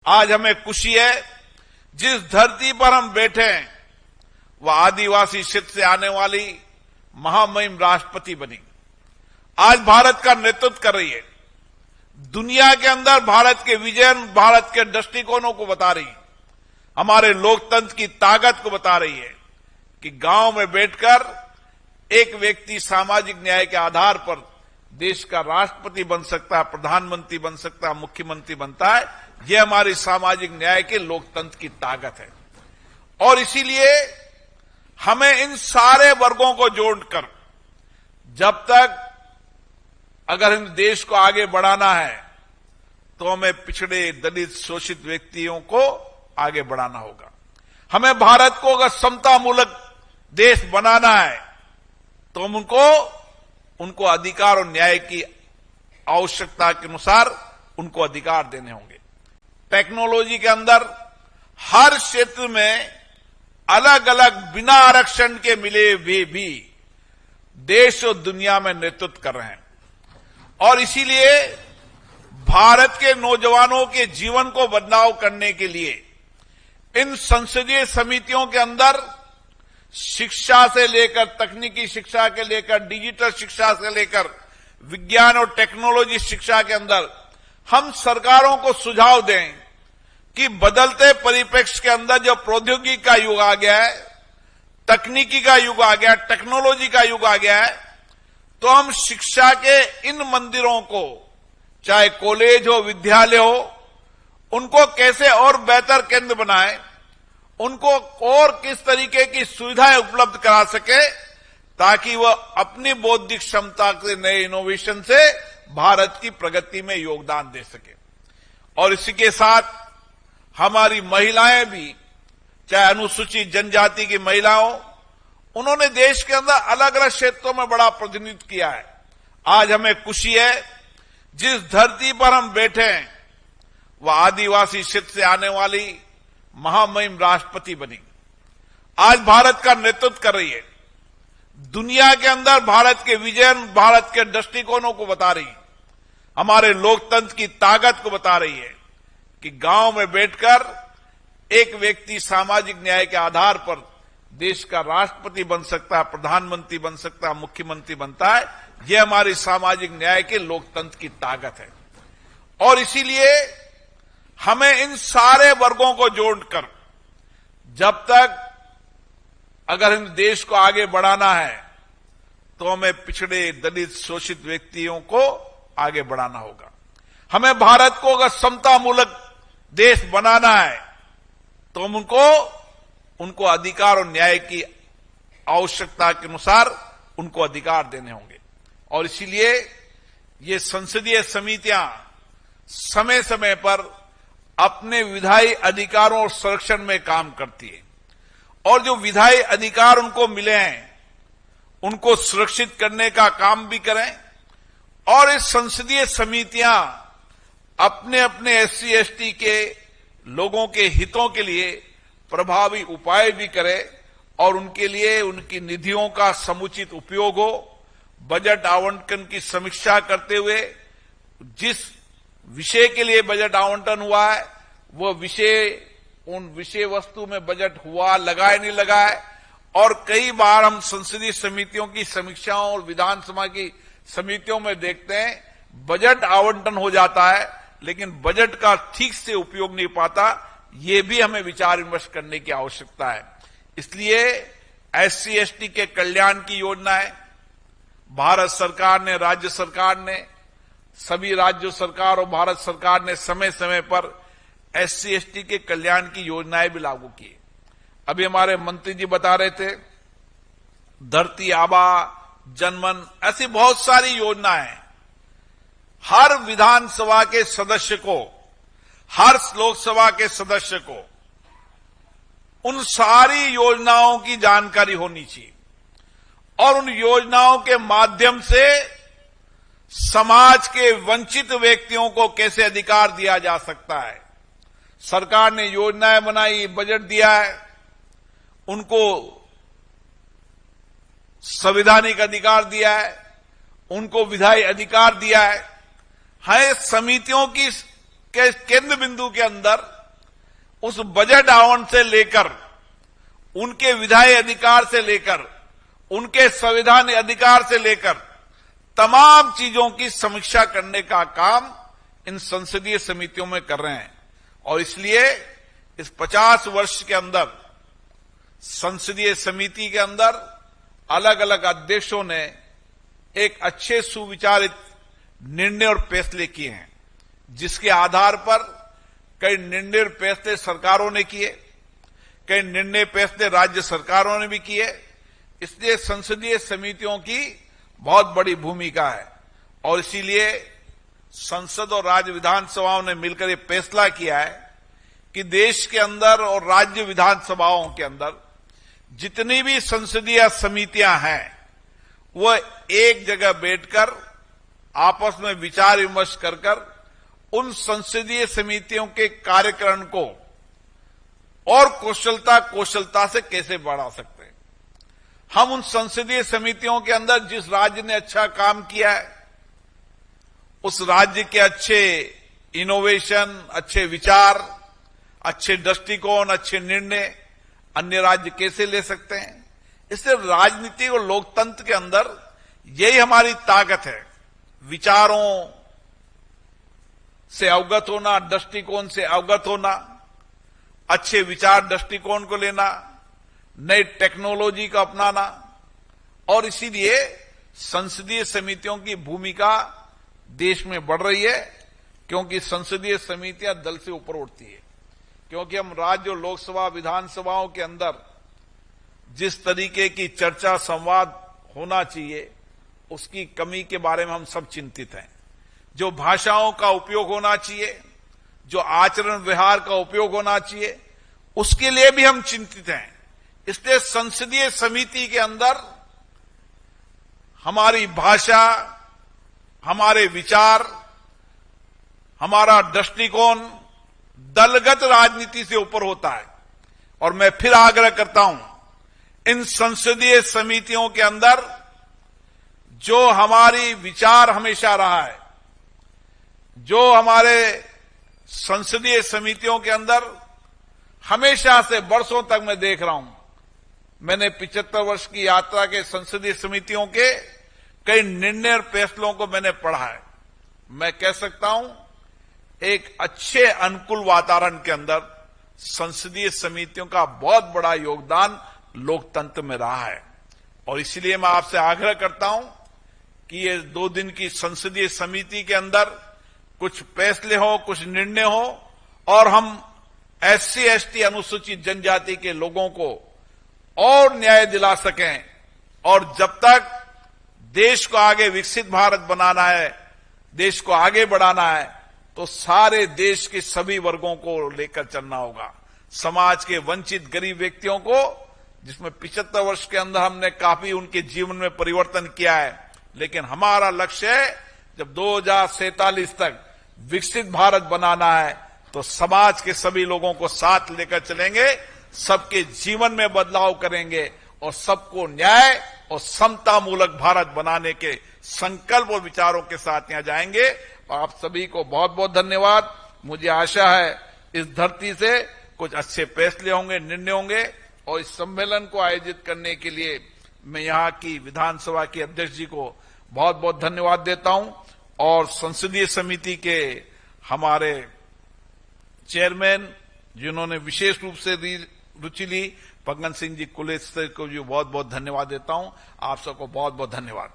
आज हमें खुशी है, जिस धरती पर हम बैठे हैं वह आदिवासी क्षेत्र से आने वाली महामहिम राष्ट्रपति बनी। आज भारत का नेतृत्व कर रही है। दुनिया के अंदर भारत के विजन, भारत के दृष्टिकोणों को बता रही है, हमारे लोकतंत्र की ताकत को बता रही है कि गांव में बैठकर एक व्यक्ति सामाजिक न्याय के आधार पर देश का राष्ट्रपति बन सकता है, प्रधानमंत्री बन सकता है, मुख्यमंत्री बनता है। यह हमारी सामाजिक न्याय के लोकतंत्र की ताकत है। और इसीलिए हमें इन सारे वर्गों को जोड़कर, जब तक अगर इन देश को आगे बढ़ाना है तो हमें पिछड़े, दलित, शोषित व्यक्तियों को आगे बढ़ाना होगा। हमें भारत को अगर समतामूलक देश बनाना है तो हम उनको अधिकार और न्याय की आवश्यकता के अनुसार उनको अधिकार देने होंगे। टेक्नोलॉजी के अंदर हर क्षेत्र में अलग अलग बिना आरक्षण के मिले हुए भी देश और दुनिया में नेतृत्व कर रहे हैं। और इसीलिए भारत के नौजवानों के जीवन को बदलाव करने के लिए इन संसदीय समितियों के अंदर शिक्षा से लेकर, तकनीकी शिक्षा के लेकर, डिजिटल शिक्षा से लेकर विज्ञान और टेक्नोलॉजी शिक्षा के अंदर हम सरकारों को सुझाव दें कि बदलते परिप्रेक्ष्य के अंदर जो प्रौद्योगिकी का युग आ गया है, तकनीकी का युग आ गया है, टेक्नोलॉजी का युग आ गया है, तो हम शिक्षा के इन मंदिरों को, चाहे कॉलेज हो, विद्यालय हो, उनको कैसे और बेहतर केंद्र बनाएं, उनको और किस तरीके की सुविधाएं उपलब्ध करा सके ताकि वह अपनी बौद्धिक क्षमता से, नए इनोवेशन से भारत की प्रगति में योगदान दे सके। और इसी के साथ हमारी महिलाएं भी, चाहे अनुसूचित जनजाति की महिलाओं, उन्होंने देश के अंदर अलग अलग क्षेत्रों में बड़ा प्रतिनिधित्व किया है। आज हमें खुशी है, जिस धरती पर हम बैठे हैं वह आदिवासी क्षेत्र से आने वाली महामहिम राष्ट्रपति बनी। आज भारत का नेतृत्व कर रही है। दुनिया के अंदर भारत के विजन, भारत के दृष्टिकोणों को बता रही है, हमारे लोकतंत्र की ताकत को बता रही है कि गांव में बैठकर एक व्यक्ति सामाजिक न्याय के आधार पर देश का राष्ट्रपति बन सकता है, प्रधानमंत्री बन सकता है, मुख्यमंत्री बनता है। यह हमारी सामाजिक न्याय के लोकतंत्र की ताकत है। और इसीलिए हमें इन सारे वर्गों को जोड़कर, जब तक अगर इन देश को आगे बढ़ाना है तो हमें पिछड़े, दलित, शोषित व्यक्तियों को आगे बढ़ाना होगा। हमें भारत को अगर समतामूलक देश बनाना है तो हम उनको अधिकार और न्याय की आवश्यकता के अनुसार उनको अधिकार देने होंगे। और इसीलिए ये संसदीय समितियां समय समय पर अपने विधायी अधिकारों और संरक्षण में काम करती है और जो विधायी अधिकार उनको मिले हैं उनको सुरक्षित करने का काम भी करें। और इस संसदीय समितियां अपने अपने एससी एसटी के लोगों के हितों के लिए प्रभावी उपाय भी करें और उनके लिए उनकी निधियों का समुचित उपयोग हो। बजट आवंटन की समीक्षा करते हुए जिस विषय के लिए बजट आवंटन हुआ है वह विषय, उन विषय वस्तु में बजट हुआ, लगाए नहीं लगाए। और कई बार हम संसदीय समितियों की समीक्षाओं और विधानसभा की समितियों में देखते हैं बजट आवंटन हो जाता है लेकिन बजट का ठीक से उपयोग नहीं पाता। ये भी हमें विचार विमर्श करने की आवश्यकता है। इसलिए एससी एसटी के कल्याण की योजना है। भारत सरकार ने, राज्य सरकार ने, सभी राज्य सरकार और भारत सरकार ने समय समय पर एससी एसटी के कल्याण की योजनाएं भी लागू की। अभी हमारे मंत्री जी बता रहे थे, धरती आबा, जनमन, ऐसी बहुत सारी योजनाएं हर विधानसभा के सदस्य को, हर लोकसभा के सदस्य को उन सारी योजनाओं की जानकारी होनी चाहिए और उन योजनाओं के माध्यम से समाज के वंचित व्यक्तियों को कैसे अधिकार दिया जा सकता है। सरकार ने योजनाएं बनाई, बजट दिया है, उनको संवैधानिक अधिकार दिया है, उनको विधायी अधिकार दिया है। समितियों की के केंद्र बिंदु के अंदर उस बजट आवंटन से लेकर, उनके विधायी अधिकार से लेकर, उनके संवैधानिक अधिकार से लेकर तमाम चीजों की समीक्षा करने का काम इन संसदीय समितियों में कर रहे हैं। और इसलिए इस 50 वर्ष के अंदर संसदीय समिति के अंदर अलग अलग अध्यक्षों ने एक अच्छे सुविचारित निर्णय और फैसले किए हैं, जिसके आधार पर कई निर्णय और फैसले सरकारों ने किए, कई निर्णय फैसले राज्य सरकारों ने भी किए। इसलिए संसदीय समितियों की बहुत बड़ी भूमिका है और इसीलिए संसद और राज्य विधानसभाओं ने मिलकर ये फैसला किया है कि देश के अंदर और राज्य विधानसभाओं के अंदर जितनी भी संसदीय समितियां हैं वो एक जगह बैठकर आपस में विचार विमर्श कर उन संसदीय समितियों के कार्यक्रम को और कौशलता से कैसे बढ़ा सकते हैं। हम उन संसदीय समितियों के अंदर जिस राज्य ने अच्छा काम किया है, उस राज्य के अच्छे इनोवेशन, अच्छे विचार, अच्छे दृष्टिकोण, अच्छे निर्णय अन्य राज्य कैसे ले सकते हैं। इससे राजनीति और लोकतंत्र के अंदर यही हमारी ताकत है, विचारों से अवगत होना, दृष्टिकोण से अवगत होना, अच्छे विचार दृष्टिकोण को लेना, नई टेक्नोलॉजी को अपनाना। और इसीलिए संसदीय समितियों की भूमिका देश में बढ़ रही है, क्योंकि संसदीय समितियां दल से ऊपर उठती है। क्योंकि हम राज्य और लोकसभा विधानसभाओं के अंदर जिस तरीके की चर्चा संवाद होना चाहिए, उसकी कमी के बारे में हम सब चिंतित हैं। जो भाषाओं का उपयोग होना चाहिए, जो आचरण व्यवहार का उपयोग होना चाहिए, उसके लिए भी हम चिंतित हैं। इसलिए संसदीय समिति के अंदर हमारी भाषा, हमारे विचार, हमारा दृष्टिकोण दलगत राजनीति से ऊपर होता है। और मैं फिर आग्रह करता हूं, इन संसदीय समितियों के अंदर जो हमारी विचार हमेशा रहा है, जो हमारे संसदीय समितियों के अंदर हमेशा से वर्षों तक मैं देख रहा हूं, मैंने 75 वर्ष की यात्रा के संसदीय समितियों के कई निर्णय और फैसलों को मैंने पढ़ा है। मैं कह सकता हूं एक अच्छे अनुकूल वातावरण के अंदर संसदीय समितियों का बहुत बड़ा योगदान लोकतंत्र में रहा है। और इसलिए मैं आपसे आग्रह करता हूं कि ये 2 दिन की संसदीय समिति के अंदर कुछ फैसले हो, कुछ निर्णय हो और हम SC ST अनुसूचित जनजाति के लोगों को और न्याय दिला सकें। और जब तक देश को आगे विकसित भारत बनाना है, देश को आगे बढ़ाना है, तो सारे देश के सभी वर्गों को लेकर चलना होगा। समाज के वंचित गरीब व्यक्तियों को, जिसमें 75 वर्ष के अंदर हमने काफी उनके जीवन में परिवर्तन किया है, लेकिन हमारा लक्ष्य है जब 2047 तक विकसित भारत बनाना है तो समाज के सभी लोगों को साथ लेकर चलेंगे, सबके जीवन में बदलाव करेंगे और सबको न्याय और समता मूलक भारत बनाने के संकल्प और विचारों के साथ यहां जाएंगे। और आप सभी को बहुत बहुत धन्यवाद। मुझे आशा है इस धरती से कुछ अच्छे फैसले होंगे, निर्णय होंगे। और इस सम्मेलन को आयोजित करने के लिए मैं यहाँ की विधानसभा के अध्यक्ष जी को बहुत बहुत धन्यवाद देता हूं और संसदीय समिति के हमारे चेयरमैन जिन्होंने विशेष रूप से रुचि ली, फग्गन सिंह जी कुलेश्वर को भी बहुत बहुत धन्यवाद देता हूं। आप सबको बहुत बहुत धन्यवाद।